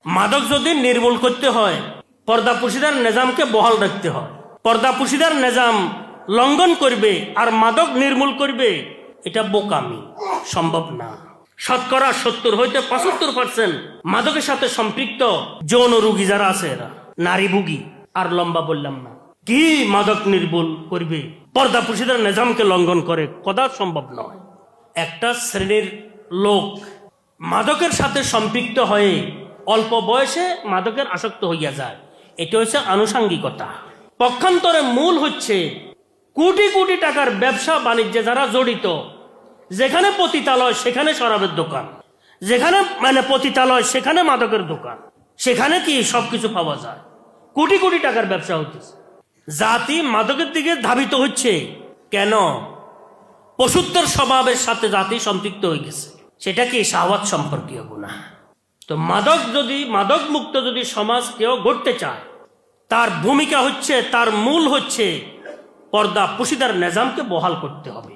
মাদক যদি নির্মূল করতে হয়, পর্দা পুশিদার নিজামকে বহাল রাখতে হয়। পর্দা পুশিদার নিজাম লঙ্ঘন করবে আর মাদক নির্মূল করবে, এটা বোকামি, সম্ভব না। শতকরা 70 হইতে 75% মাদকের সাথে সম্পৃক্ত যৌন রোগী যারা আছে, এরা নারী ভোগী। আর লম্বা বললাম না, কি মাদক নির্মূল করবে পর্দা পুশিদার নিজামকে লঙ্ঘন করে, কদাচ সম্ভব নয়। একটা শ্রেণীর লোক মাদকের সাথে সম্পৃক্ত হয়ে অল্প বয়সে মাদকের আসক্ত হইয়া যায়, এটা হচ্ছে আনুষাঙ্গিকতা। পক্ষান্তরে মূল হচ্ছে কোটি কোটি টাকার ব্যবসা বাণিজ্যে যারা জড়িত। যেখানে পতিতালয় সেখানে শরাবের দোকান, যেখানে পতিতালয় সেখানে মাদকের দোকান, সেখানে কি সবকিছু পাওয়া যায়, কোটি কোটি টাকার ব্যবসা হচ্ছে। জাতি মাদকের দিকে ধাবিত হচ্ছে কেন? পশুত্বের স্বভাবের সাথে জাতি সম্পৃক্ত হয়ে গেছে। সেটা কি শাহওয়াত সম্পর্কীয় গুনাহ। তো মাদক মুক্ত যদি সমাজ কেউ গড়তে চায়, তার ভূমিকা হচ্ছে, তার মূল হচ্ছে পর্দা পুশিদার নিজামকে বহাল করতে হবে।